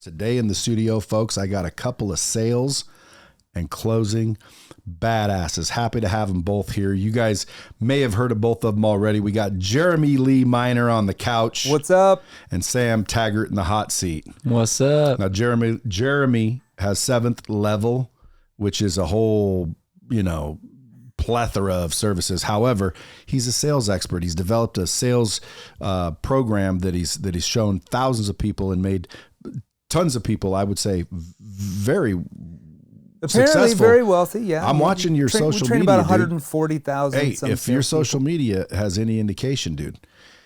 Today in the studio, folks, I got a couple of sales and closing badasses. Happy to have them both here. You guys may have heard of both of them already. We got Jeremy Lee Minor on the couch. What's up? And Sam Taggart in the hot seat. What's up? Now, Jeremy has 7th level, which is a whole, plethora of services. However, he's a sales expert. He's developed a sales program that he's shown thousands of people and made tons of people, I would say, very successful. Very wealthy. Yeah. I'm watching your social media. We train about 140,000. Hey, if your social media has any indication, dude,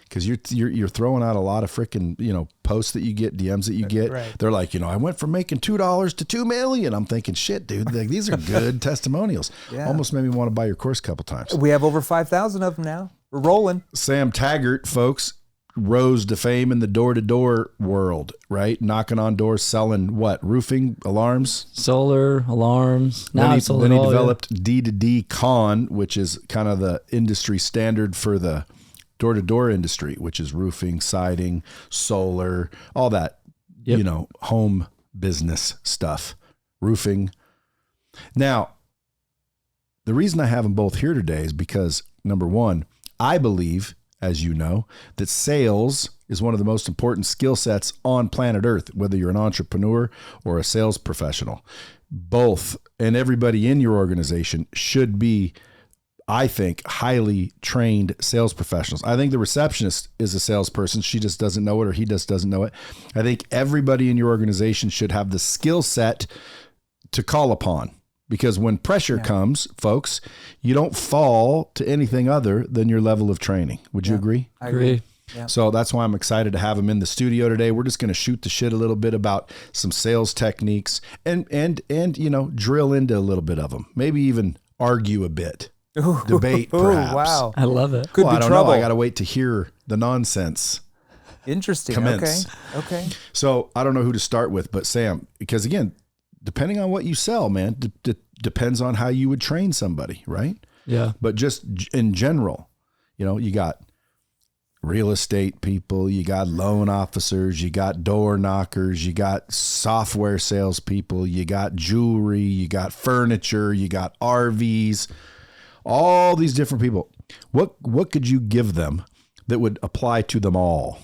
because you're throwing out a lot of freaking posts that you get, DMs that you get. Right. They're like, I went from making $2 to $2 million. I'm thinking, shit, dude, these are good testimonials. Yeah. Almost made me want to buy your course a couple times. We have over 5,000 of them now. We're rolling. Sam Taggart, folks, rose to fame in the door-to-door world, right? Knocking on doors, selling what? Roofing alarms? Solar alarms. Then he developed D2D Con, which is kind of the industry standard for the door-to-door industry, which is roofing, siding, solar, all that, home business stuff, roofing. Now, the reason I have them both here today is because, number one, I believe, as you know, that sales is one of the most important skill sets on planet Earth, whether you're an entrepreneur or a sales professional. Both, and everybody in your organization should be, I think, highly trained sales professionals. I think the receptionist is a salesperson. She just doesn't know it, or he just doesn't know it. I think everybody in your organization should have the skill set to call upon. Because when pressure comes, folks, you don't fall to anything other than your level of training. Would you agree? I agree. Yeah. So that's why I'm excited to have him in the studio today. We're just going to shoot the shit a little bit about some sales techniques and drill into a little bit of them. Maybe even argue a bit. Debate, perhaps. Wow. I love it. Could well, be I don't trouble. know. I got to wait to hear the nonsense. Interesting. Commence. Okay. So I don't know who to start with, but Sam, because again, depending on what you sell, man, depends on how you would train somebody, right? Yeah. But just in general, you got real estate people, you got loan officers, you got door knockers, you got software salespeople, you got jewelry, you got furniture, you got RVs, all these different people. What could you give them that would apply to them all?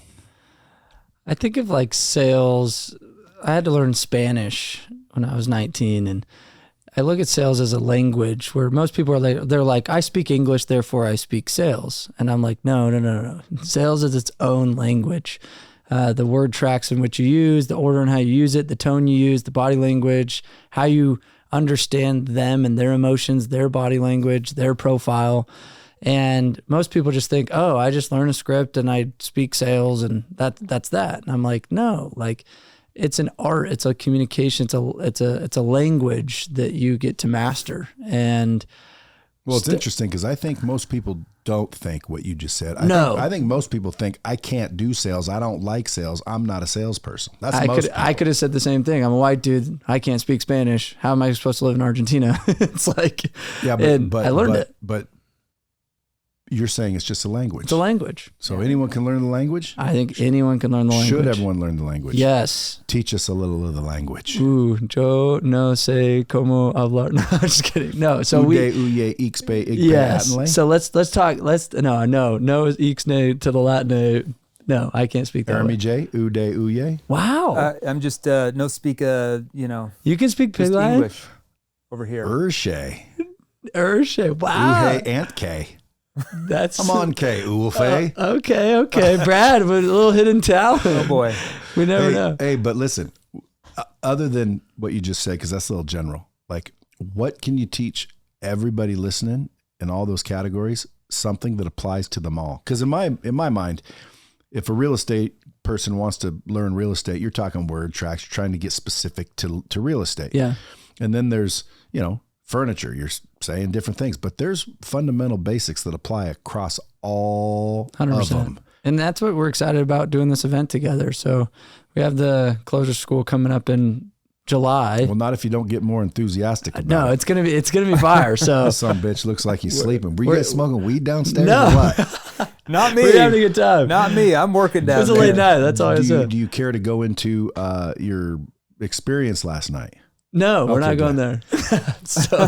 I think of like sales. I had to learn Spanish when I was 19, and I look at sales as a language where most people are they're like, I speak English, therefore I speak sales. And I'm like, no. Sales is its own language. The word tracks in which you use, the order and how you use it, the tone you use, the body language, how you understand them and their emotions, their body language, their profile. And most people just think, oh, I just learn a script and I speak sales and that's that. And I'm like, no, like, it's an art, it's a communication, it's a language that you get to master. And well, it's interesting because I think most people don't think what you just said. I think most people think I can't do sales. I don't like sales. I'm not a salesperson. I could have said the same thing. I'm a white dude. I can't speak Spanish. How am I supposed to live in Argentina? It's like, but I learned it. But you're saying it's just a language. It's a language. So anyone can learn the language? I think anyone can learn the language. Should everyone learn the language? Yes. Teach us a little of the language. Yo no sé cómo hablar. No, I'm just kidding. No. So yes. So let's talk. No is ixne to the Latin. No, I can't speak that. Jeremy J. Ude uye. Wow. I'm just no speak. You can speak Pig Latin? English over here. Urshay. Wow. Uhe Ant K. That's come on, K. Ulfe. Okay, Brad with a little hidden talent. Oh boy, we never know. Hey, but listen, other than what you just said, because that's a little general. Like, what can you teach everybody listening in all those categories? Something that applies to them all. Because in my mind, if a real estate person wants to learn real estate, you're talking word tracks. You're trying to get specific to real estate. Yeah, and then there's furniture. You're saying different things, but there's fundamental basics that apply across all 100%. Of them. And that's what we're excited about doing this event together. So we have the closure school coming up in July. Well, not if you don't get more enthusiastic about it. It's gonna be fire. So some bitch looks like he's sleeping. Were you guys smoking weed downstairs? No. Or what? Not me. We're having a good time. Not me. I'm working down It was a there. late night. That's all I said. Do you care to go into your experience last night? No, we're Okay, not going good. there. So,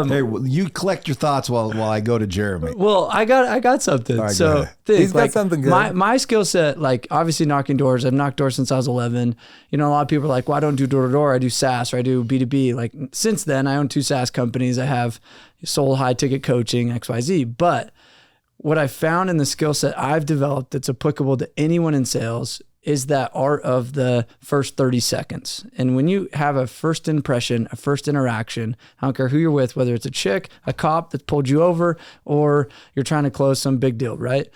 Hey, well, you collect your thoughts while I go to Jeremy. well, I got something. All right, go So ahead. think, He's got something good. My skill set, like obviously knocking doors. I've knocked doors since I was 11. You know, a lot of people are like, well, I don't do door to door. I do SaaS or I do B2B. Like since then, I own 2 SaaS companies. I have sold high ticket coaching, XYZ. But what I found in the skill set I've developed that's applicable to anyone in sales is that art of the first 30 seconds. And when you have a first impression, a first interaction, I don't care who you're with, whether it's a chick, a cop that pulled you over, or you're trying to close some big deal, right?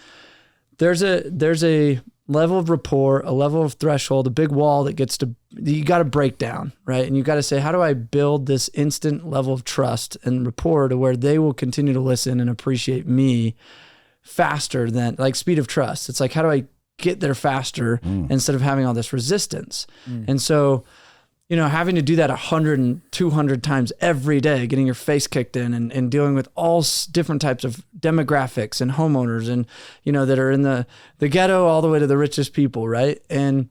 There's a level of rapport, a level of threshold, a big wall that you got to break down, right? And you got to say, how do I build this instant level of trust and rapport to where they will continue to listen and appreciate me faster than, like, speed of trust. It's like, how do I get there faster instead of having all this resistance? And so, you know, having to do that 100 and 200 times every day, getting your face kicked in and dealing with all different types of demographics and homeowners and, you know, that are in the ghetto all the way to the richest people, right? And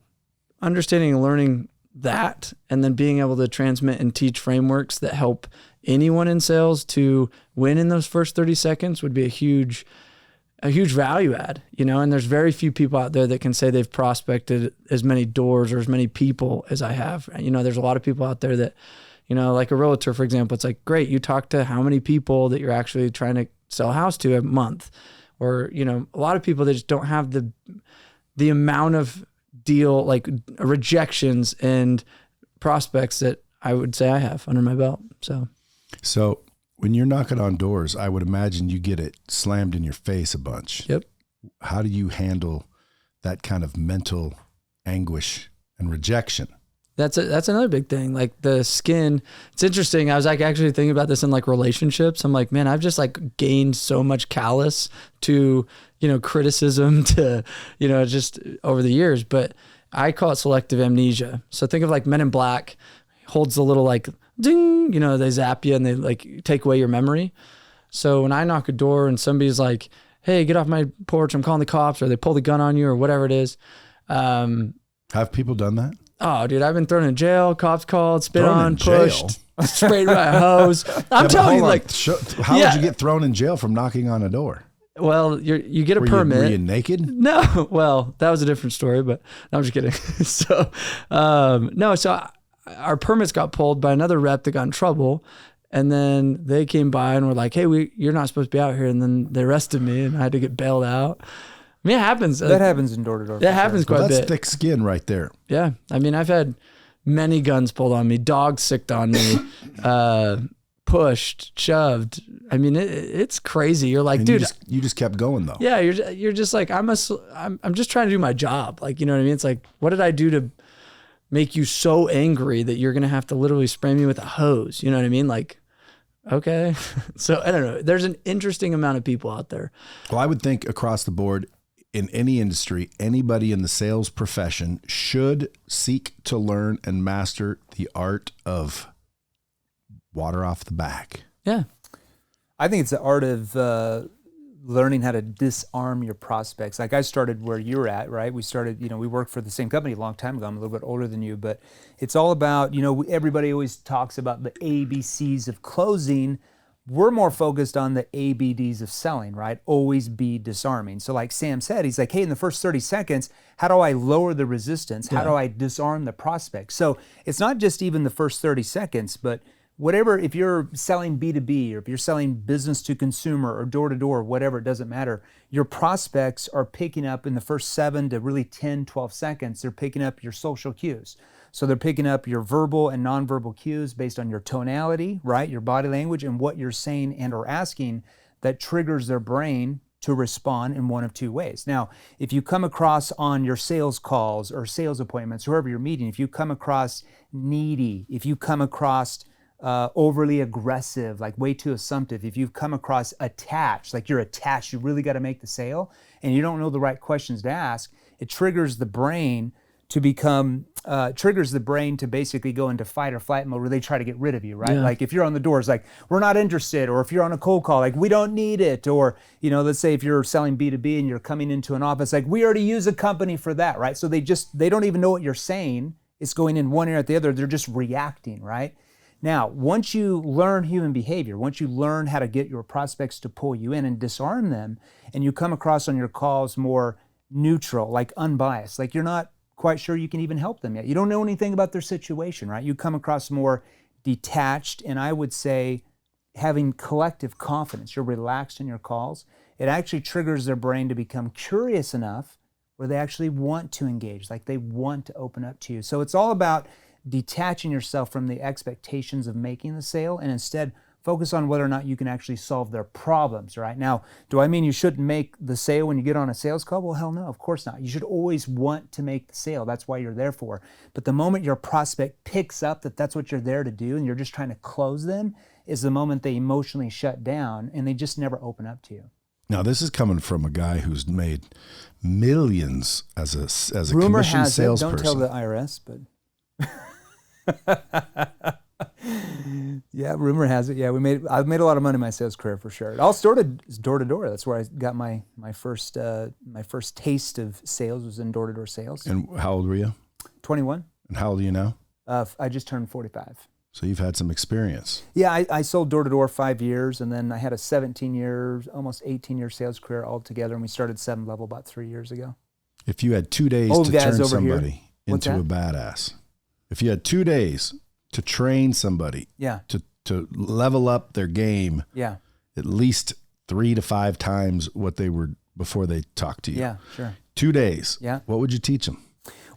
understanding and learning that, and then being able to transmit and teach frameworks that help anyone in sales to win in those first 30 seconds would be a huge value add, you know. And there's very few people out there that can say they've prospected as many doors or as many people as I have. You know, there's a lot of people out there that, you know, like a realtor, for example, it's like, great, you talk to how many people that you're actually trying to sell a house to a month, or, you know, a lot of people that just don't have the amount of deal, like rejections and prospects that I would say I have under my belt. So When you're knocking on doors, I would imagine you get it slammed in your face a bunch. Yep. How do you handle that kind of mental anguish and rejection? That's another big thing. Like the skin, it's interesting. I was like actually thinking about this in like relationships. I'm like, man, I've just like gained so much callous to, you know, criticism to, you know, just over the years, but I call it selective amnesia. So think of like Men in Black holds the little like ding, you know, they zap you and they like take away your memory. So when I knock a door and somebody's like, hey, get off my porch, I'm calling the cops, or they pull the gun on you or whatever it is. Have people done that? Oh, dude, I've been thrown in jail, cops called, spit Thrown in on, jail? pushed, sprayed by a hose. I'm but telling you, hold on. like, How yeah. would you get thrown in jail from knocking on a door? well, you get a Were permit. you naked? No, well, that was a different story, but no, I'm just kidding. So, no, so our permits got pulled by another rep that got in trouble, and then they came by and were like, hey, you're not supposed to be out here. And then they arrested me and I had to get bailed out. I mean, it happens. That happens in door to door. That happens quite a That's bit. thick skin right there. Yeah. I mean, I've had many guns pulled on me, dogs sicked on me, pushed, shoved. I mean, it's crazy. You're like, And dude, you just kept going though. yeah, you're just like, I'm just trying to do my job. Like, you know what I mean? It's like, what did I do to make you so angry that you're going to have to literally spray me with a hose? You know what I mean? Like, okay. So I don't know. There's an interesting amount of people out there. Well, I would think across the board in any industry, anybody in the sales profession should seek to learn and master the art of water off the back. Yeah. I think it's the art of learning how to disarm your prospects. Like I started where you're at, right? We started, you know, we worked for the same company a long time ago. I'm a little bit older than you, but it's all about, you know, everybody always talks about the ABCs of closing. We're more focused on the ABDs of selling, right? Always be disarming. So like Sam said, he's like, hey, in the first 30 seconds, how do I lower the resistance? How do I disarm the prospect? So it's not just even the first 30 seconds, but whatever, if you're selling B2B or if you're selling business to consumer or door to door, whatever, it doesn't matter. Your prospects are picking up in the first 7 to really 10, 12 seconds, they're picking up your social cues. So they're picking up your verbal and nonverbal cues based on your tonality, right? Your body language and what you're saying and or asking that triggers their brain to respond in one of two ways. Now, if you come across on your sales calls or sales appointments, whoever you're meeting, if you come across needy, if you come across overly aggressive, like way too assumptive, if you've come across attached, like you're attached, you really got to make the sale, and you don't know the right questions to ask, it triggers the brain to become, triggers the brain to basically go into fight or flight mode where they try to get rid of you, right? Yeah. Like if you're on the door, it's like, we're not interested. Or if you're on a cold call, like, we don't need it. Or, let's say if you're selling B2B and you're coming into an office, like, we already use a company for that, right? So they don't even know what you're saying. It's going in one ear at the other. They're just reacting, right? Now, once you learn human behavior, once you learn how to get your prospects to pull you in and disarm them, and you come across on your calls more neutral, like unbiased, like you're not quite sure you can even help them yet. You don't know anything about their situation, right? You come across more detached, and I would say having collective confidence. You're relaxed in your calls. It actually triggers their brain to become curious enough where they actually want to engage, like they want to open up to you. So it's all about detaching yourself from the expectations of making the sale and instead focus on whether or not you can actually solve their problems, right? Now, do I mean you shouldn't make the sale when you get on a sales call? Well, hell no, of course not. You should always want to make the sale. That's why you're there for. But the moment your prospect picks up that that's what you're there to do and you're just trying to close them is the moment they emotionally shut down and they just never open up to you. Now, this is coming from a guy who's made millions as a Rumor commission has it, salesperson. don't tell the IRS, but... Yeah, rumor has it. Yeah, I've made a lot of money in my sales career for sure. It all started door to door. That's where I got my first taste of sales was in door to door sales. And how old were you? 21. And how old are you now? I just turned 45. So you've had some experience. Yeah, I sold door to door 5 years, and then I had a 17 years, almost 18-year sales career altogether. And we started 7 Level about 3 years ago. If you had 2 days Old to guys turn over here. somebody What's into a that? badass, if you had 2 days to train somebody Yeah, to level up their game yeah, at least 3 to 5 times what they were before they talked to you. yeah, sure. 2 days. Yeah. What would you teach them?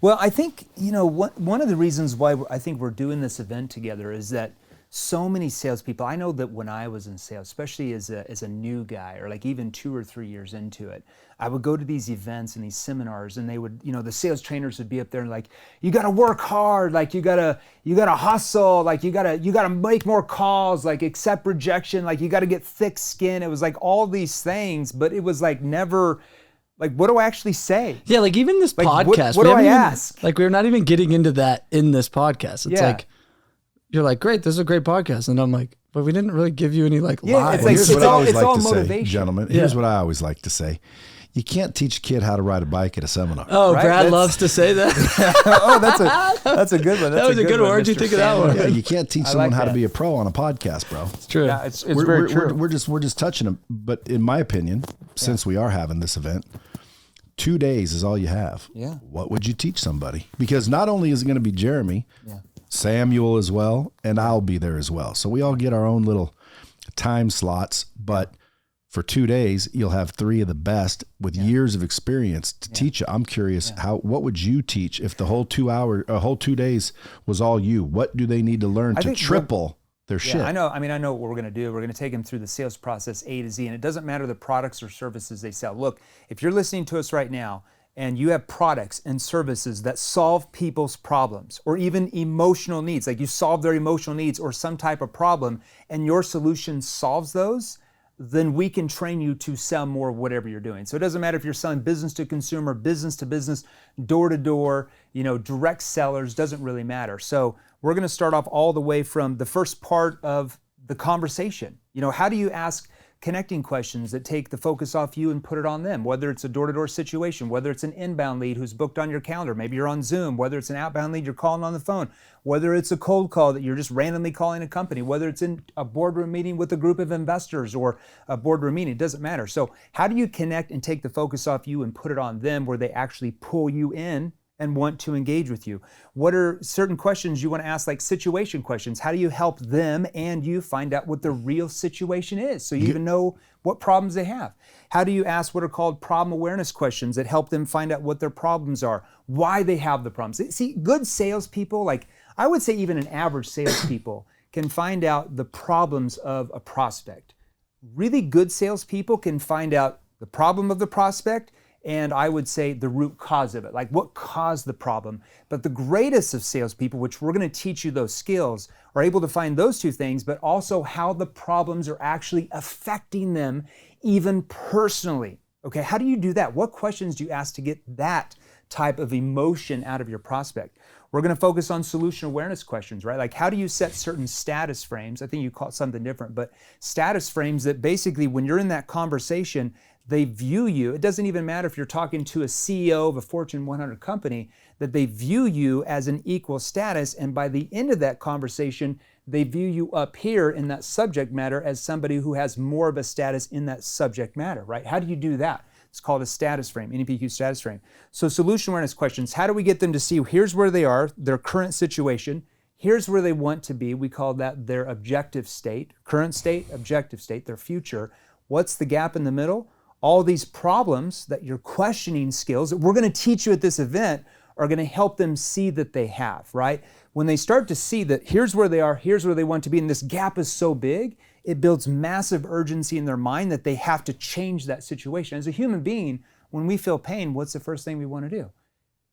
Well, I think, one of the reasons why I think we're doing this event together is that so many salespeople, I know that when I was in sales, especially as a new guy or like even 2 or 3 years into it, I would go to these events and these seminars and they would, the sales trainers would be up there and like, you got to work hard, like you got to hustle, like you got to make more calls, like accept rejection, like you got to get thick skin. It was like all these things, but it was like never... Like, what do I actually say? Yeah, like even this podcast. What do I ask? Like, we're not even getting into that in this podcast. It's like, you're like, great, this is a great podcast. And I'm like, but we didn't really give you any lies. It's like, Here's what I always like to say, motivation. gentlemen. Here's what I always like to say. You can't teach a kid how to ride a bike at a seminar. Oh, Right? Brad loves to say that. Oh, that's a good one. That was a good one. Where'd you think of that one? Yeah, you can't teach someone like how to that. be a pro on a podcast, bro. It's true. Yeah, it's very true. We're just touching them. But in my opinion, since we are having this event, 2 days is all you have. Yeah. What would you teach somebody? Because not only is it going to be Jeremy, Samuel as well, and I'll be there as well. So we all get our own little time slots, but for 2 days, you'll have 3 of the best with years of experience to teach you. I'm curious, what would you teach if the whole 2 days was all you? What do they need to learn to triple their shit? I know what we're going to do. We're going to take them through the sales process A to Z, and it doesn't matter the products or services they sell. Look, if you're listening to us right now and you have products and services that solve people's problems or even emotional needs, like you solve their emotional needs or some type of problem, and your solution solves those, then we can train you to sell more of whatever you're doing. So it doesn't matter if you're selling business to consumer, business to business, door to door, direct sellers, doesn't really matter. So we're going to start off all the way from the first part of the conversation. How do you ask connecting questions that take the focus off you and put it on them, whether it's a door-to-door situation, whether it's an inbound lead who's booked on your calendar, maybe you're on Zoom, whether it's an outbound lead you're calling on the phone, whether it's a cold call that you're just randomly calling a company, whether it's in a boardroom meeting with a group of investors or a boardroom meeting, it doesn't matter. So how do you connect and take the focus off you and put it on them where they actually pull you in and want to engage with you? What are certain questions you want to ask, like situation questions? How do you help them and you find out what the real situation is so you even know what problems they have? How do you ask what are called problem awareness questions that help them find out what their problems are, why they have the problems? See, good salespeople, like I would say even an average salespeople, can find out the problems of a prospect. Really good salespeople can find out the problem of the prospect and I would say the root cause of it, like what caused the problem. But the greatest of salespeople, which we're going to teach you those skills, are able to find those two things, but also how the problems are actually affecting them even personally. Okay, how do you do that? What questions do you ask to get that type of emotion out of your prospect. We're going to focus on solution awareness questions, right? Like, how do you set certain status frames? I think you call it something different, but status frames that basically when you're in that conversation, they view you. It doesn't even matter if you're talking to a CEO of a Fortune 100 company, that they view you as an equal status. And by the end of that conversation, they view you up here in that subject matter as somebody who has more of a status in that subject matter, right? How do you do that? It's called a status frame, NPQ status frame. So solution awareness questions, how do we get them to see here's where they are, their current situation, here's where they want to be. We call that their objective state, current state, objective state, their future. What's the gap in the middle? All these problems that your questioning skills that we're going to teach you at this event are going to help them see that they have, right? When they start to see that here's where they are, here's where they want to be, and this gap is so big, it builds massive urgency in their mind that they have to change that situation. As a human being, when we feel pain, what's the first thing we want to do?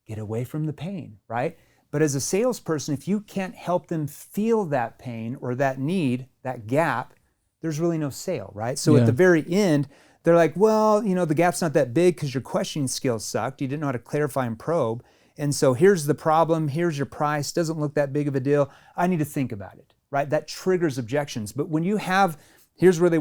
Get away from the pain, right? But as a salesperson, if you can't help them feel that pain or that need, that gap, there's really no sale, right? So at the very end, they're like, well, the gap's not that big because your questioning skills sucked. You didn't know how to clarify and probe. And so here's the problem, here's your price, doesn't look that big of a deal. I need to think about it, right? That triggers objections. But when you have, here's where they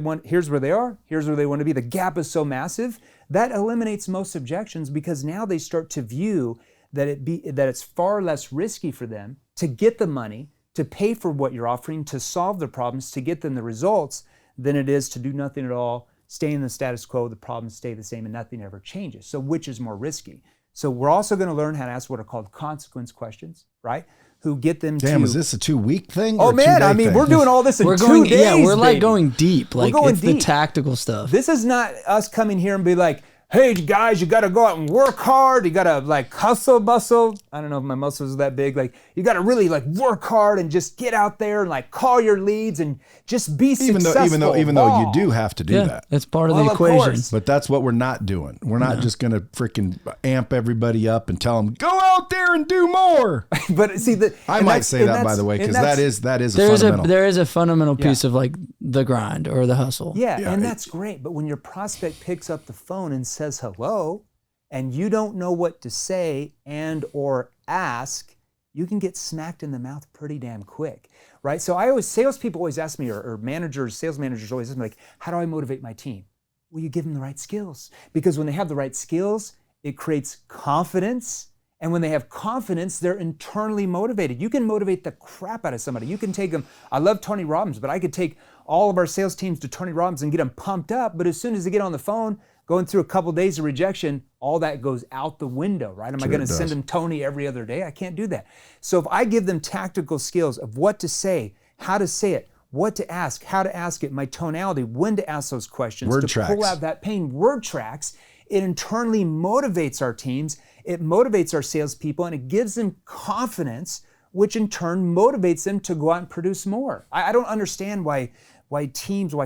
are, here's where they want to be, the gap is so massive, that eliminates most objections because now they start to view that it's far less risky for them to get the money, to pay for what you're offering, to solve the problems, to get them the results, than it is to do nothing at all, stay in the status quo, the problems stay the same and nothing ever changes. So which is more risky? So we're also going to learn how to ask what are called consequence questions, right? Who get them to... Damn, is this a 2-week thing? Oh man, I mean, we're doing all this in 2 days. Yeah, we're like baby. going deep. Like it's deep. The tactical stuff. This is not us coming here and be like, hey guys, you got to go out and work hard. You got to like hustle, bustle. I don't know if my muscles are that big. Like you got to really like work hard and just get out there and like call your leads and just be successful. Even though you do have to do that. That's part of the equation. But that's what we're not doing. We're not just going to freaking amp everybody up and tell them, go out there and do more. But see, I might say that, by the way, because that is a fundamental. There is a fundamental piece of like the grind or the hustle. Yeah, and that's great. But when your prospect picks up the phone and says hello, and you don't know what to say and or ask, you can get smacked in the mouth pretty damn quick, right? So salespeople always ask me, or sales managers always ask me, like, how do I motivate my team? Well, you give them the right skills. Because when they have the right skills, it creates confidence. And when they have confidence, they're internally motivated. You can motivate the crap out of somebody. You can take them, I love Tony Robbins, but I could take all of our sales teams to Tony Robbins and get them pumped up. But as soon as they get on the phone, going through a couple of days of rejection, all that goes out the window, right? Am I going to send them Tony every other day? I can't do that. So if I give them tactical skills of what to say, how to say it, what to ask, how to ask it, my tonality, when to ask those questions, pull out that pain, word tracks, it internally motivates our teams, it motivates our salespeople, and it gives them confidence, which in turn motivates them to go out and produce more. I don't understand why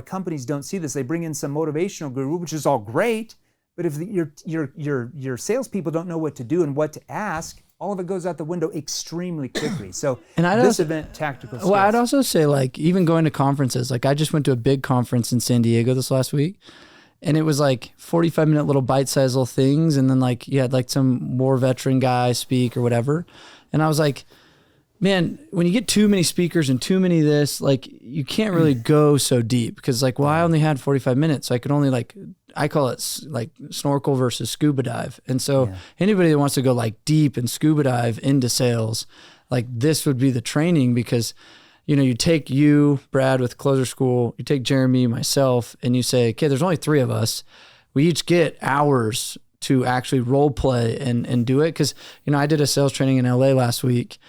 companies don't see this. They bring in some motivational guru, which is all great, but if your salespeople don't know what to do and what to ask, all of it goes out the window extremely quickly. So event, tactical skills. Well, I'd also say like even going to conferences, like I just went to a big conference in San Diego this last week, and it was like 45-minute little bite-sized little things, and then like you had like some more veteran guy speak or whatever, and I was like, man, when you get too many speakers and too many of this, like you can't really go so deep because like, well, I only had 45 minutes. So I could only like, I call it like snorkel versus scuba dive. And so anybody that wants to go like deep and scuba dive into sales, like this would be the training because, you take you, Brad with Closer School, you take Jeremy, myself, and you say, okay, there's only 3 of us. We each get hours to actually role play and do it. Cause I did a sales training in LA last week.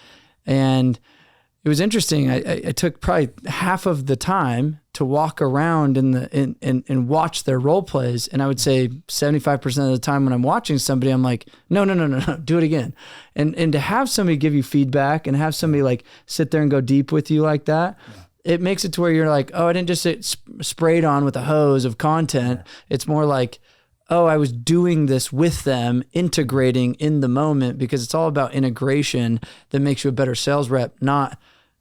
And it was interesting. I took probably half of the time to walk around and watch their role plays. And I would say 75% of the time when I'm watching somebody, I'm like, no, do it again. And to have somebody give you feedback and have somebody like sit there and go deep with you like that, it makes it to where you're like, oh, I didn't just get sprayed on with a hose of content. Yeah. It's more like, oh, I was doing this with them, integrating in the moment, because it's all about integration that makes you a better sales rep, not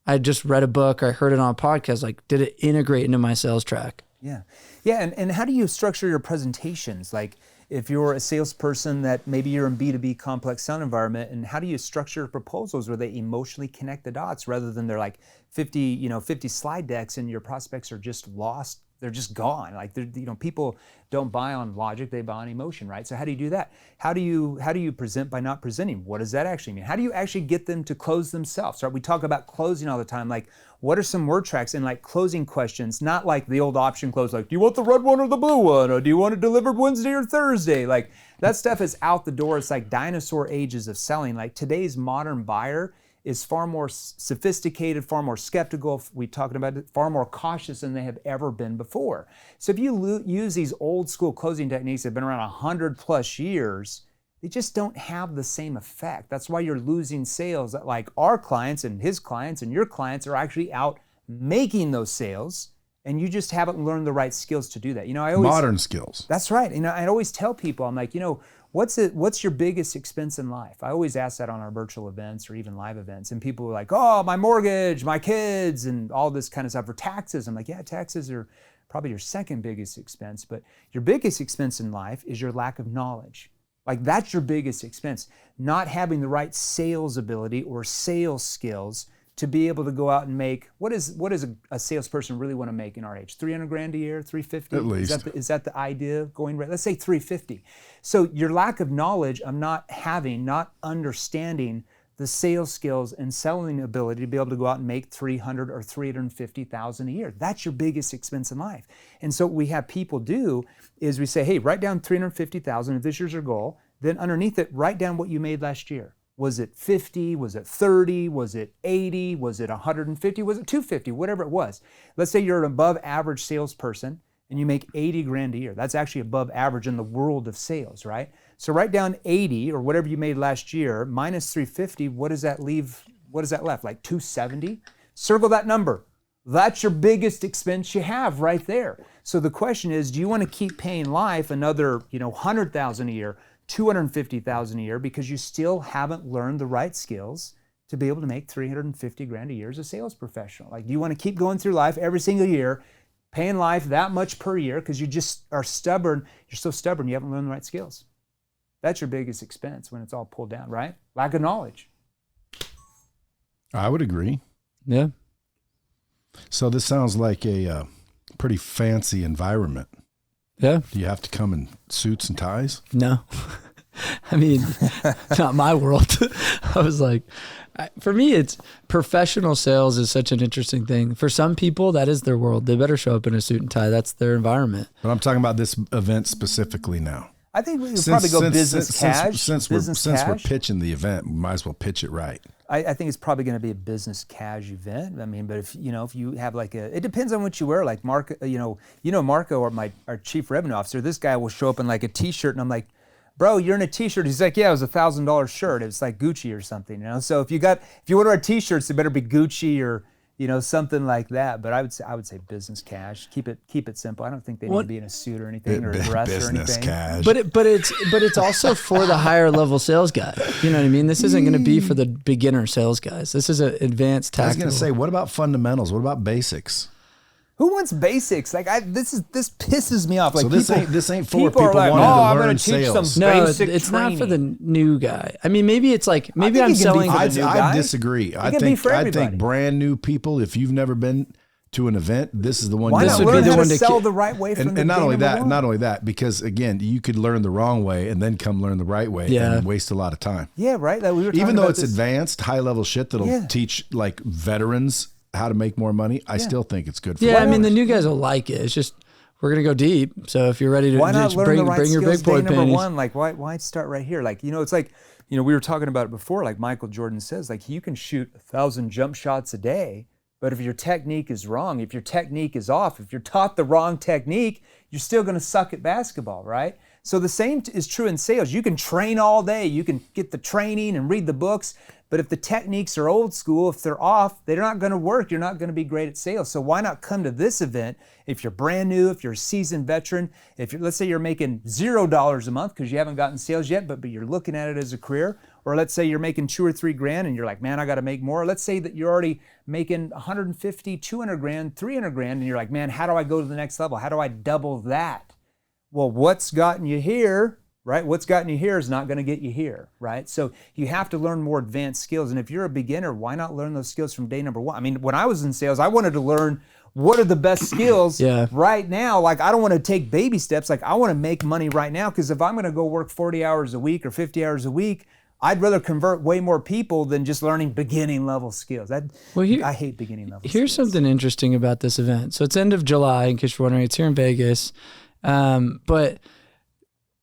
I just read a book or I heard it on a podcast. Like, did it integrate into my sales track? Yeah. Yeah. And how do you structure your presentations? Like, If you're a salesperson that maybe you're in B2B complex sound environment, and how do you structure proposals where they emotionally connect the dots rather than they're like 50 slide decks and your prospects are just lost, they're just gone. Like people don't buy on logic, they buy on emotion, right? So how do you do that? How do you present by not presenting? What does that actually mean? How do you actually get them to close themselves, right? We talk about closing all the time. Like, what are some word tracks and like closing questions, not like the old option close, like, do you want the red one or the blue one? Or do you want it delivered Wednesday or Thursday? Like, that stuff is out the door. It's like dinosaur ages of selling. Like, today's modern buyer is far more sophisticated, far more skeptical, we talking about it, far more cautious than they have ever been before. So if you use these old school closing techniques that have been around 100 plus years, they just don't have the same effect. That's why you're losing sales. That like our clients and his clients and your clients are actually out making those sales, and you just haven't learned the right skills to do that. Modern skills. That's right. I always tell people, I'm like, what's your biggest expense in life? I always ask that on our virtual events or even live events. And people are like, oh, my mortgage, my kids, and all this kind of stuff, or taxes. I'm like, yeah, taxes are probably your second biggest expense, but your biggest expense in life is your lack of knowledge. Like, that's your biggest expense. Not having the right sales ability or sales skills to be able to go out and make, what does a salesperson really want to make in our age? 300 grand a year, 350? At least. Is that the idea going right? Let's say 350. So your lack of knowledge of not understanding the sales skills and selling ability to be able to go out and make 300 or 350,000 a year. That's your biggest expense in life. And so what we have people do is we say, hey, write down 350,000 if this year's your goal. Then underneath it, write down what you made last year. Was it 50? Was it 30? Was it 80? Was it 150? Was it 250? Whatever it was. Let's say you're an above average salesperson and you make 80 grand a year. That's actually above average in the world of sales, right? So write down 80 or whatever you made last year minus 350. What does that leave? What is that left? Like 270? Circle that number. That's your biggest expense you have right there. So the question is, do you want to keep paying life another, 100,000 a year, 250,000 a year, because you still haven't learned the right skills to be able to make 350 grand a year as a sales professional? Like, do you want to keep going through life every single year, paying life that much per year because you just are stubborn? You're so stubborn, you haven't learned the right skills. That's your biggest expense when it's all pulled down, right? Lack of knowledge. I would agree. Yeah. So this sounds like a pretty fancy environment. Yeah. Do you have to come in suits and ties? No. I mean, not my world. I was like, for me, it's professional sales is such an interesting thing. For some people, that is their world. They better show up in a suit and tie. That's their environment. But I'm talking about this event specifically now. I think we could probably go business cash. Since we're pitching the event, we might as well pitch it right. I think it's probably going to be a business cash event. I mean, but if you have like it depends on what you wear. Like Marco, Marco, or our chief revenue officer, this guy will show up in like a t-shirt, and I'm like, bro, you're in a t-shirt. He's like, yeah, it was $1,000 shirt. It's like Gucci or something, So if you want to wear t-shirts, it better be Gucci or something like that. But I would say business cash. Keep it simple. I don't think they need to be in a suit or anything or a dress or anything. Business cash. But it's also for the higher level sales guy. You know what I mean? This isn't going to be for the beginner sales guys. This is an advanced tactical. I was going to say, what about fundamentals? What about basics? Who wants basics? Like this pisses me off. Like so this ain't for people like, wanting I'm to learn gonna teach sales. some No, basic it's training. not for the new guy. I mean, maybe it's like I'm selling. for the new I guy. disagree. I can be for think everybody. brand new people, if you've never been to an event, this is the one. Why This not would learn be the how one to to sell the right way from and the not day only number that, one? because again, you could learn the wrong way and then come learn the right way and waste a lot of time. Yeah, right. Like we were talking Even though about it's this. advanced, high level shit that'll teach like veterans how to make more money, I still think it's good for Yeah, I mean, the others. new guys will like it. It's just we're gonna go deep. So if you're ready to Why not just learn bring the right your skills big boy day number panties. one? Like why start right here? Like it's like we were talking about it before. Like Michael Jordan says, like you can shoot 1,000 jump shots a day, but if your technique is wrong, if your technique is off, if you're taught the wrong technique, you're still going to suck at basketball, right? So the same is true in sales. You can train all day, you can get the training and read the books, but if the techniques are old school, if they're off, they're not going to work. You're not going to be great at sales. So why not come to this event if you're brand new, if you're a seasoned veteran, let's say you're making $0 a month because you haven't gotten sales yet, but you're looking at it as a career, or let's say you're making 2 or 3 grand and you're like, man, I got to make more. Let's say that you're already making 150, 200 grand, 300 grand, and you're like, man, how do I go to the next level? How do I double that? Well, what's gotten you here right? What's gotten you here is not going to get you here, right? So you have to learn more advanced skills. And if you're a beginner, why not learn those skills from day number one? I mean, when I was in sales, I wanted to learn what are the best skills right now. Like, I don't want to take baby steps. Like, I want to make money right now, because if I'm going to go work 40 hours a week or 50 hours a week, I'd rather convert way more people than just learning beginning level skills. I hate beginning level skills. Here's something interesting about this event. So it's end of July, in case you're wondering. It's here in Vegas. But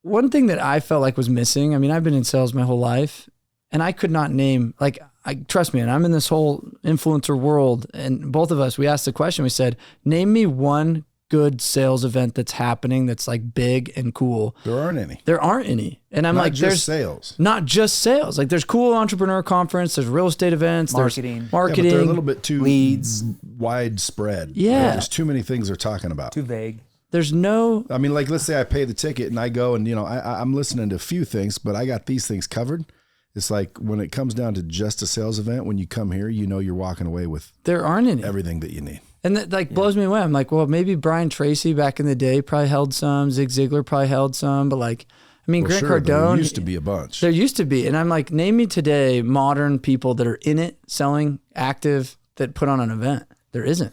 one thing that I felt like was missing, I mean, I've been in sales my whole life, and I could not name, like, trust me, and I'm in this whole influencer world, and both of us, we asked the question, we said, name me one good sales event that's happening that's like big and cool. There aren't any. There aren't any. And I'm like, there's sales. Not just sales. Like, there's cool entrepreneur conference, there's real estate events, marketing. There's marketing. Yeah, but they're a little bit too leads, widespread. Yeah. There's too many things they're talking about. Too vague. There's no, I mean, like, let's say I pay the ticket and I go and, I'm listening to a few things, but I got these things covered. It's like, when it comes down to just a sales event, when you come here, you're walking away with there aren't any. Everything that you need. And that blows me away. I'm like, well, maybe Brian Tracy back in the day probably held some. Zig Ziglar probably held some. But like, I mean, Grant Cardone. There used to be a bunch. There used to be. And I'm like, name me today modern people that are in it, selling, active, that put on an event. There isn't.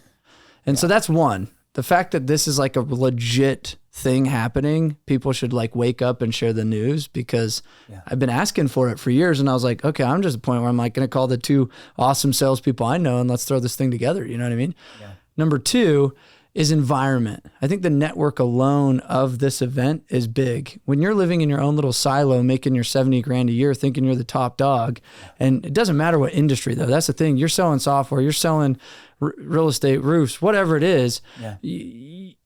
And so that's one. The fact that this is like a legit thing happening, people should like wake up and share the news, because I've been asking for it for years. And I was like, okay, I'm just at the point where I'm like going to call the two awesome salespeople I know and let's throw this thing together. You know what I mean? Yeah. Number two is environment. I think the network alone of this event is big. When you're living in your own little silo, making your 70 grand a year, thinking you're the top dog, and it doesn't matter what industry though. That's the thing. You're selling software, you're selling real estate, roofs, whatever it is. Yeah.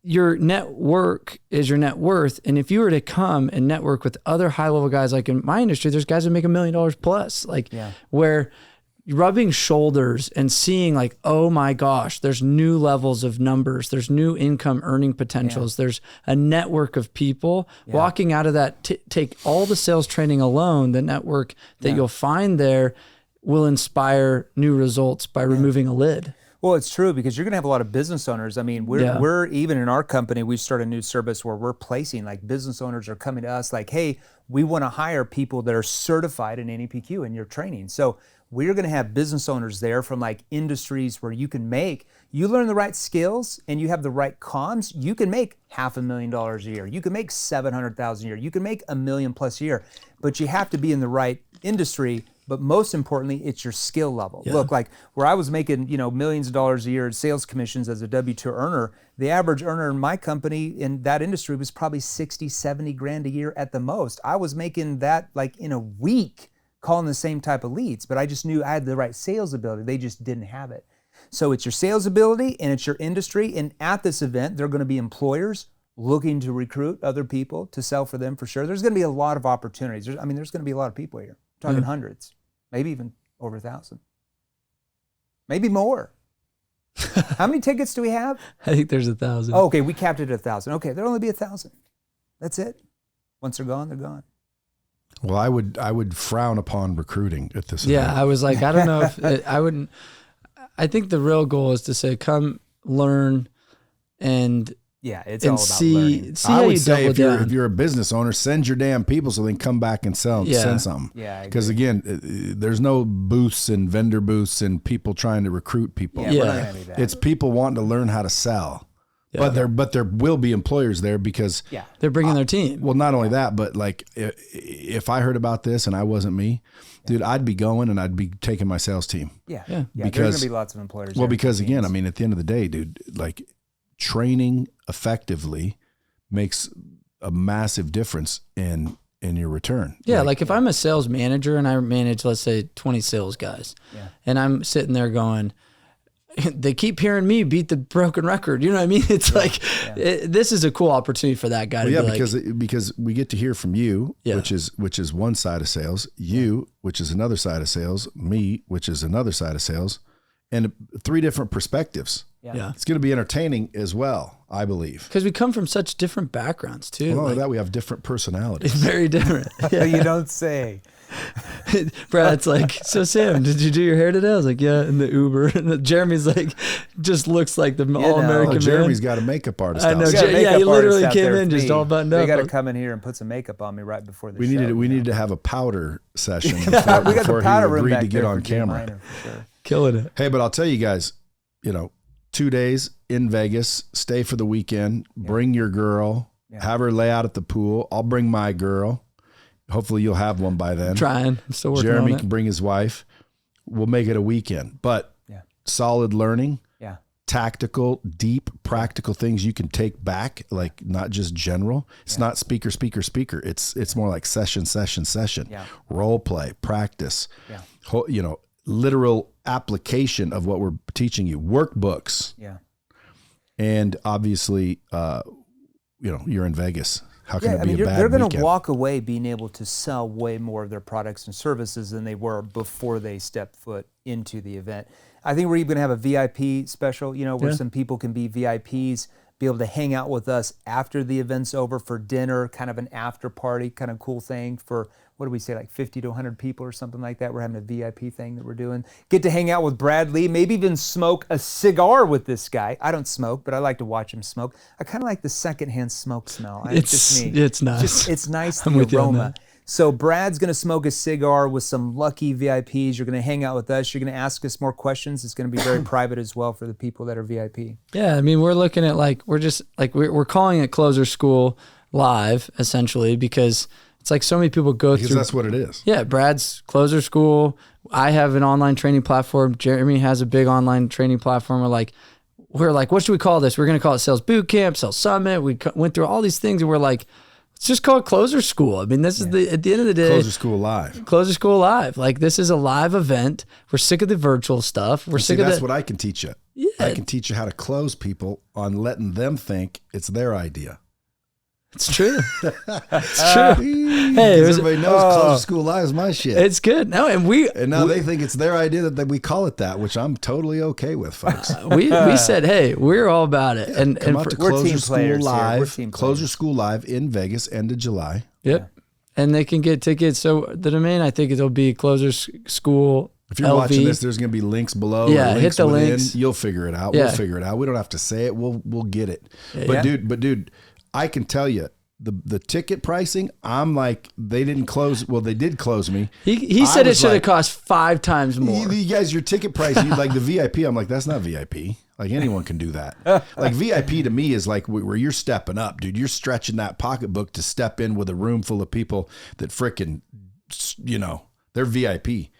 Your network is your net worth. And if you were to come and network with other high level guys, like in my industry, there's guys that make $1 million plus, like where rubbing shoulders and seeing like, oh my gosh, there's new levels of numbers. There's new income earning potentials. There's a network of people walking out of that. Take all the sales training alone, the network that you'll find there will inspire new results by removing a lid. Well, it's true, because you're going to have a lot of business owners. I mean, we're even in our company, we started a new service where we're placing, like, business owners are coming to us like, hey, we want to hire people that are certified in NEPQ in your training. So we're going to have business owners there from like industries where you learn the right skills and you have the right comms, you can make $500,000 a year. You can make $700,000 a year. You can make $1 million plus a year, but you have to be in the right industry. But most importantly, it's your skill level. Yeah. Look, like where I was making, millions of dollars a year in sales commissions as a W-2 earner, the average earner in my company in that industry was probably 60, 70 grand a year at the most. I was making that like in a week, calling the same type of leads, but I just knew I had the right sales ability. They just didn't have it. So it's your sales ability and it's your industry. And at this event, there are going to be employers looking to recruit other people to sell for them for sure. There's going to be a lot of opportunities. There's going to be a lot of people here. I'm talking hundreds. Maybe even over 1,000. Maybe more. How many tickets do we have? I think there's 1,000. Oh, okay, we capped it at 1,000. Okay, there'll only be 1,000. That's it. Once they're gone, they're gone. Well, I would frown upon recruiting at this event. event. I was like, I don't know if I wouldn't. I think the real goal is to say, come learn and it's all about learning. See how you double down. If you're a business owner, send your damn people so they can come back and send something. Yeah, because again, there's no booths and vendor booths and people trying to recruit people. We're not gonna do that. It's people wanting to learn how to sell. Yeah. But there will be employers there because they're bringing their team. Well, not only that, but like if I heard about this and I wasn't me, dude, I'd be going and I'd be taking my sales team. Yeah. Because there's gonna be lots of employers. Well, because again, I mean, at the end of the day, dude, like training effectively makes a massive difference in your return. Yeah, like if I'm a sales manager and I manage, let's say, 20 sales guys, and I'm sitting there going, they keep hearing me beat the broken record. You know what I mean? It's this is a cool opportunity for that guy to be because we get to hear from you, which is one side of sales, which is another side of sales, me, which is another side of sales, and 3 different perspectives. Yeah. It's going to be entertaining as well, I believe. Because we come from such different backgrounds too. Well, not only that, we have different personalities. It's very different. You don't say. Brad's like, so Sam, did you do your hair today? I was like, yeah, in the Uber. And Jeremy's like, just looks like the all-American man. Jeremy's got a makeup artist. I know. Yeah, He literally came in just all buttoned up. They got to come in here and put some makeup on me right before the show. We needed to have a powder session we got the before powder he room agreed back to get there on for Jim camera. Miner, for sure. Killing it. Hey, but I'll tell you guys, 2 days in Vegas, stay for the weekend, bring your girl, have her lay out at the pool. I'll bring my girl. Hopefully you'll have one by then. I'm still working Jeremy on it. can bring his wife. We'll make it a weekend, but solid learning, tactical, deep, practical things you can take back, like not just general. It's not speaker. It's more like session. Role play, practice, literal application of what we're teaching you, workbooks. Yeah. And obviously, you're in Vegas. How can it be a bad they're going to weekend? walk away being able to sell way more of their products and services than they were before they stepped foot into the event. I think we're even going to have a VIP special, where some people can be VIPs, be able to hang out with us after the event's over for dinner, kind of an after party, kind of cool thing for, what do we say, like 50 to 100 people or something like that. We're having a VIP thing that we're doing. Get to hang out with Brad Lee, maybe even smoke a cigar with this guy. I don't smoke, but I like to watch him smoke. I kind of like the secondhand smoke smell. It's just me. It's nice. It's nice, I'm the with you on aroma. that. So Brad's going to smoke a cigar with some lucky VIPs. You're going to hang out with us. You're going to ask us more questions. It's going to be very private as well for the people that are VIP. Yeah, I mean, we're looking at we're calling it Closer School Live, essentially, because it's like so many people go through. Because that's what it is. Yeah, Brad's Closer School. I have an online training platform. Jeremy has a big online training platform. We're like, what should we call this? We're going to call it Sales Boot Camp, Sales Summit. We went through all these things, and we're like, let's just call it Closer School. I mean, this is at the end of the day. Closer School Live. Closer School Live. Like, this is a live event. We're sick of the virtual stuff. That's what I can teach you. Yeah. I can teach you how to close people on letting them think it's their idea. It's true. It's true. Hey, everybody knows Closer School Live is my shit. It's good. No, and now they think it's their idea that we call it that, which I'm totally okay with, folks. we said, hey, we're all about it. And Come out to Closer School Live. Closer School Live in Vegas, end of July. Yep. Yeah. And they can get tickets. So the domain, I think it'll be Closer School. If you're watching this, there's going to be links below. Yeah, hit the links. You'll figure it out. Yeah. We'll figure it out. We don't have to say it. We'll get it. Yeah. But dude, I can tell you the ticket pricing. I'm like, they didn't close. Well, they did close me. He said it should have cost 5 times more. You guys, your ticket price, like the VIP. I'm like, that's not VIP. Like anyone can do that. Like VIP to me is like where you're stepping up, dude. You're stretching that pocketbook to step in with a room full of people that frickin', they're VIP.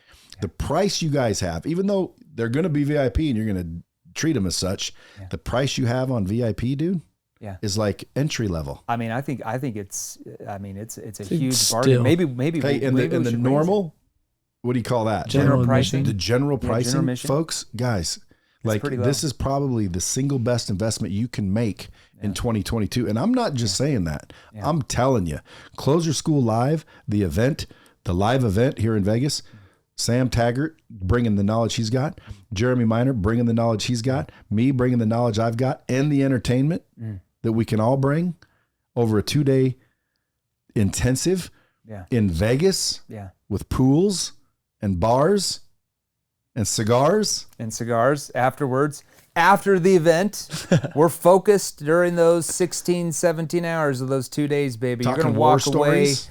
The price you guys have, even though they're going to be VIP and you're going to treat them as such, the price you have on VIP, dude, is like entry level. I mean, I think it's a huge bargain. Maybe hey, in the normal, what do you call that? General pricing. The general pricing, general folks, guys. Like this is probably the single best investment you can make in 2022. And I'm not just saying that. I'm telling you, Closer School Live, the live event here in Vegas, Sam Taggart bringing the knowledge he's got, Jeremy Miner bringing the knowledge he's got, me bringing the knowledge I've got, and the entertainment that we can all bring over a 2-day intensive in Vegas with pools and bars and cigars afterwards. After the event, we're focused during those 16, 17 hours of those 2 days, baby. Talking You're going to walk away. Stories.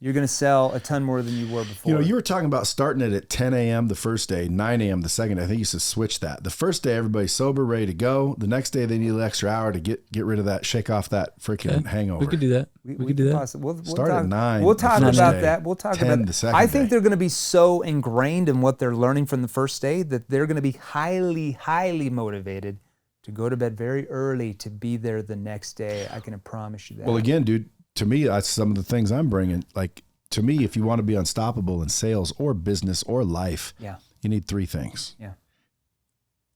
You're going to sell a ton more than you were before. You were talking about starting it at 10 a.m. the first day, 9 a.m. the second day. I think you should switch that. The first day, everybody's sober, ready to go. The next day, they need an extra hour to get rid of that, shake off that freaking hangover. We could do that. We could do that. We'll start at 9. We'll talk about that. We'll talk 10 about the second I think day. they're going to be so ingrained in what they're learning from the first day that they're going to be highly, highly motivated to go to bed very early to be there the next day. I can promise you that. Well, again, dude, to me, that's some of the things I'm bringing. Like, to me, if you want to be unstoppable in sales or business or life, you need 3 things.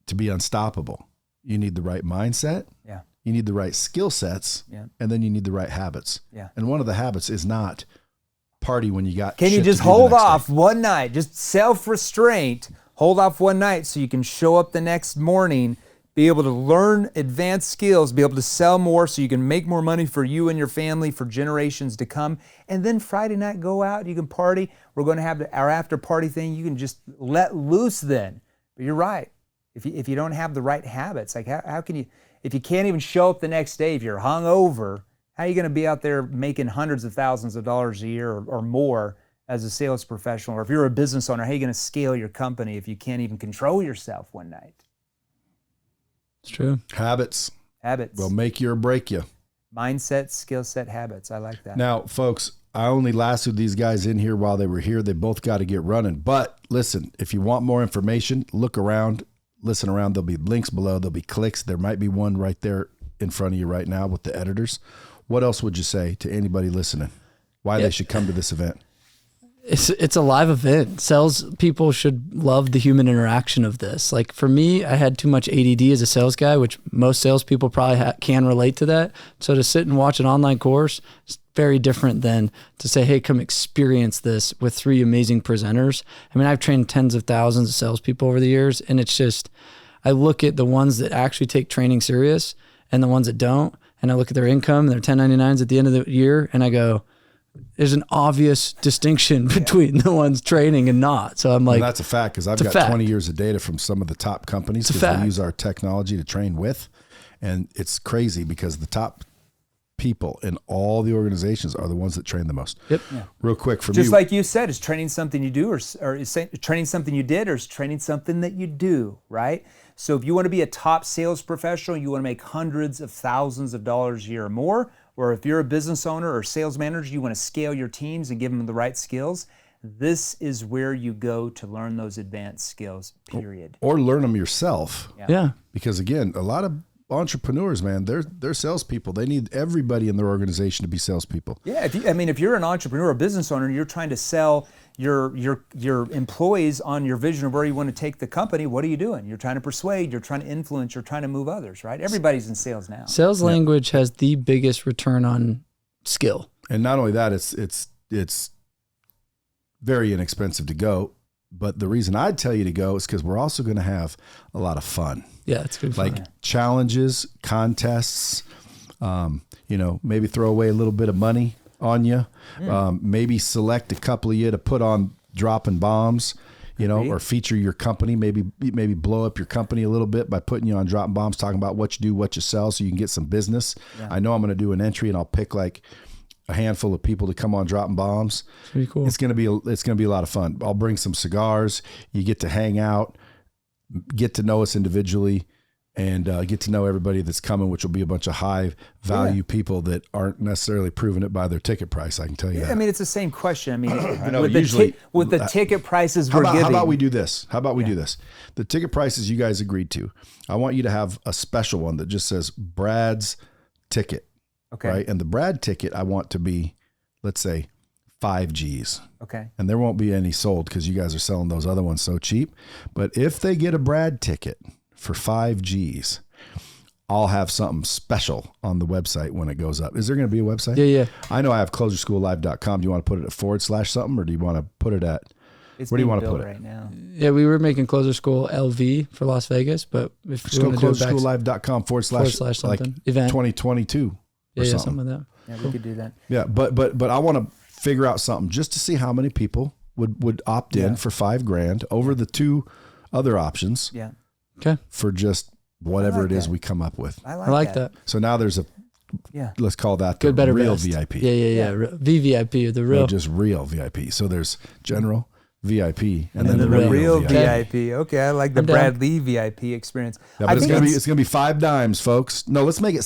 To be unstoppable, you need the right mindset. You need the right skill sets. And then you need the right habits. And one of the habits is not party when you got. Can you just hold off one night? Just self-restraint. Hold off one night so you can show up the next morning be able to learn advanced skills, be able to sell more so you can make more money for you and your family for generations to come. And then Friday night, go out, you can party. We're going to have our after party thing. You can just let loose then. But you're right. If you don't have the right habits, like how can you, if you can't even show up the next day, if you're hungover, how are you going to be out there making hundreds of thousands of dollars a year or more as a sales professional? Or if you're a business owner, how are you going to scale your company if you can't even control yourself one night? It's true. Habits will make you or break you. Mindset, skill set, habits. I like that. Now, folks, I only lassoed these guys in here while they were here. They both got to get running. But listen, if you want more information, look around, listen around. There'll be links below. There'll be clicks. There might be one right there in front of you right now with the editors. What else would you say to anybody listening? Why they should come to this event? It's a live event. Sales people should love the human interaction of this. Like for me, I had too much ADD as a sales guy, which most salespeople probably can relate to that. So to sit and watch an online course is very different than to say, hey, come experience this with 3 amazing presenters. I mean, I've trained tens of thousands of salespeople over the years, and it's just, I look at the ones that actually take training serious and the ones that don't, and I look at their income, their 1099s at the end of the year, and I go, there's an obvious distinction between the ones training and not. So I'm like, that's a fact, because I've got 20 years of data from some of the top companies because we use our technology to train with. And it's crazy because the top people in all the organizations are the ones that train the most. Yep. Yeah. Real quick for me. Just like you said, is training something you do or is training something you did, or is training something that you do, right? So if you want to be a top sales professional, you want to make hundreds of thousands of dollars a year or more, or if you're a business owner or sales manager, you want to scale your teams and give them the right skills, this is where you go to learn those advanced skills, period. Or learn them yourself. Yeah. Because again, a lot of entrepreneurs, man, they're salespeople. They need everybody in their organization to be salespeople. Yeah, if you're an entrepreneur or business owner, you're trying to sell your employees on your vision of where you want to take the company. What are you doing? You're trying to persuade, you're trying to influence, you're trying to move others, right? Everybody's in sales now. Sales language has the biggest return on skill. And not only that, it's very inexpensive to go. But the reason I'd tell you to go is because we're also going to have a lot of fun. Yeah, it's good fun. Like challenges, contests, maybe throw away a little bit of money on you. Maybe select a couple of you to put on dropping bombs, or feature your company. Maybe blow up your company a little bit by putting you on dropping bombs, talking about what you do, what you sell, so you can get some business. Yeah. I know I'm going to do an entry and I'll pick like a handful of people to come on dropping bombs. It's pretty cool. It's going to be a lot of fun. I'll bring some cigars. You get to hang out, get to know us individually, and get to know everybody that's coming, which will be a bunch of high value people that aren't necessarily proving it by their ticket price. I can tell you that. I mean, it's the same question. I mean, I know, with the ticket prices we're giving. How about we do this? Do this? The ticket prices you guys agreed to, I want you to have a special one that just says Brad's ticket. Okay. Right. And the Brad ticket, I want to be, let's say, 5 G's. Okay. And there won't be any sold because you guys are selling those other ones so cheap. But if they get a Brad ticket for 5 G's, I'll have something special on the website when it goes up. Is there going to be a website? Yeah. I know I have closerschoollive.com. Do you want to put it at / something, or do you want to put it at, where do you want to put it? Right now. Yeah, we were making Closer School LV for Las Vegas, but if just go closerschoollive.com / something like event 2022. Yeah, something like that. Yeah, we could do that. Yeah, but I want to figure out something just to see how many people would opt in for $5,000 over the 2 other options. Yeah. Okay. For just whatever it is we come up with. I like that. So now there's let's call that the good, better, real best. VIP. Yeah. VVIP, the real. No, just real VIP. So there's general, VIP, and then the real VIP. Okay, I like the I'm Brad down. Lee VIP experience. Yeah, but it's gonna be 5 dimes, folks. No, let's make it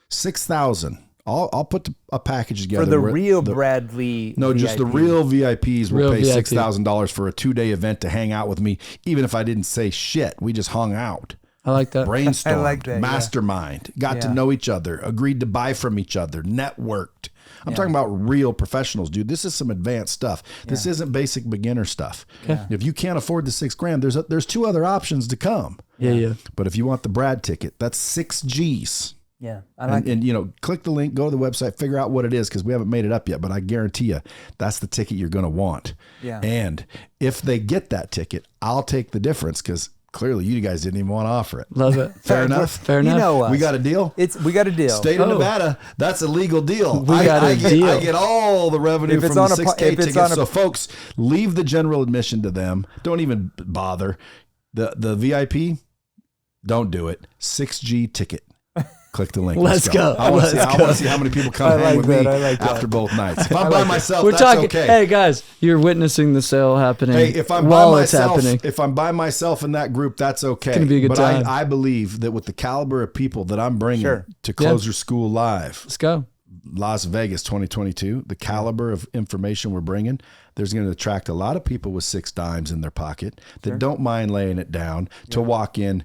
6,000. I'll put a package together for the real Brad Lee. No, VIP. just the real VIPs will Real pay VIP. $6,000 for a 2-day event to hang out with me, even if I didn't say shit. We just hung out. I like that. Brainstormed, I like that, mastermind, got to know each other, agreed to buy from each other, networked. I'm talking about real professionals, dude. This is some advanced stuff. This isn't basic beginner stuff. Okay. If you can't afford the $6,000, there's 2 other options to come. Yeah. But if you want the Brad ticket, that's 6 G's. Yeah, I like and click the link, go to the website, figure out what it is, because we haven't made it up yet, but I guarantee you that's the ticket you're going to want. Yeah. And if they get that ticket, I'll take the difference, because Clearly, you guys didn't even want to offer it. Love it. Fair enough. Fair enough. You know us. We got a deal. We got a deal. State of Nevada, that's a legal deal. We got a deal. I get all the revenue If it's from on the a 6K if it's tickets. on a- So, folks, leave the general admission to them. Don't even bother. The VIP, don't do it. 6G ticket. Click the link. Let's go. I want to see how many people come I hang like with me that. I like that. after both nights. If I'm by myself, We're that's talking. okay. Hey guys, you're witnessing the sale happening. Hey, if I'm by while it's myself, happening. if I'm by myself in that group, that's okay. It's gonna be a good but time. I believe that with the caliber of people that I'm bringing Sure. to Closer School Live, Let's go. Las Vegas 2022, the caliber of information we're bringing, there's going to attract a lot of people with 6 dimes in their pocket that don't mind laying it down to walk in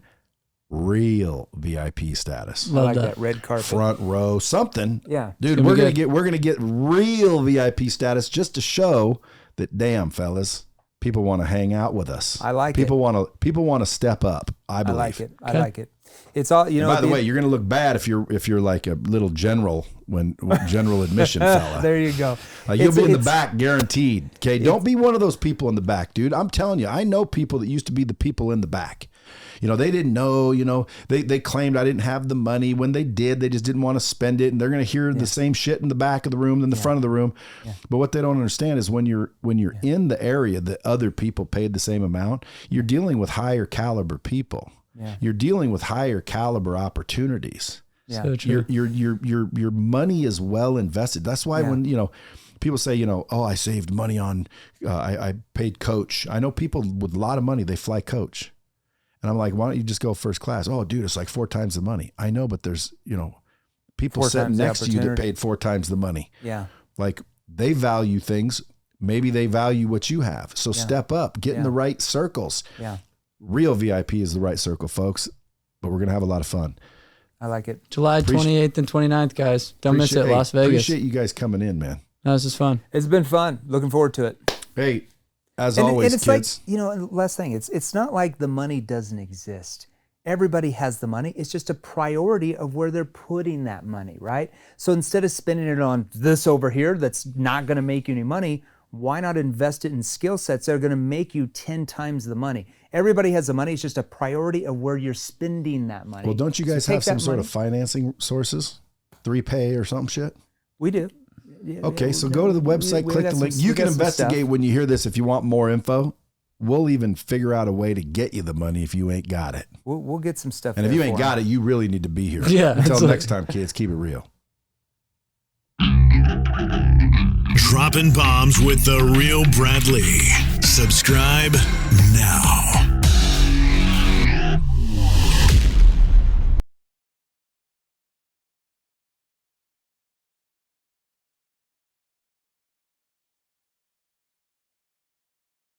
real VIP status. I Love like that. that red carpet. Front row, something. Yeah. Dude, gonna we're be gonna good. get real VIP status just to show that, damn fellas, people want to hang out with us. I like people want to step up. I believe. I like it. I Okay. like it. It's all, you know. By the way, you're gonna look bad if you're like a little general when general admission fella. there you go. You'll be in the back, guaranteed. Okay, don't be one of those people in the back, dude. I'm telling you, I know people that used to be the people in the back. You know, they didn't know, you know, they claimed I didn't have the money. When they did, they just didn't want to spend it. And they're going to hear the same shit in the back of the room than the front of the room. Yeah. But what they don't understand is when you're in the area that other people paid the same amount, you're dealing with higher caliber people. Yeah. You're dealing with higher caliber opportunities. Yeah. So true. Your money is well invested. That's why when, you know, people say, you know, oh, I saved money on, I paid coach. I know people with a lot of money, they fly coach. And I'm like, why don't you just go first class? Oh, dude, it's like 4 times the money. I know, but there's, you know, people sitting next to you that paid 4 times the money. Yeah. Like they value things. Maybe they value what you have. So step up, get in the right circles. Yeah. Real VIP is the right circle, folks. But we're going to have a lot of fun. I like it. July 28th and 29th, guys. Don't miss it. Las Vegas. Appreciate you guys coming in, man. No, this is fun. It's been fun. Looking forward to it. Hey, as always, and it's kids. like, you know, and last thing, it's not like the money doesn't exist. Everybody has the money. It's just a priority of where they're putting that money, right? So instead of spending it on this over here that's not going to make you any money, why not invest it in skill sets that are going to make you 10 times the money? Everybody has the money. It's just a priority of where you're spending that money. Well, don't you guys have some sort of financing sources? 3Pay or some shit? We do. Okay, so go to the website, click the link. You can investigate when you hear this if you want more info. We'll even figure out a way to get you the money if you ain't got it. We'll get some stuff. And if you ain't got it, you really need to be here. Yeah. Until next time, kids, keep it real. Dropping bombs with the real Bradley. Subscribe now.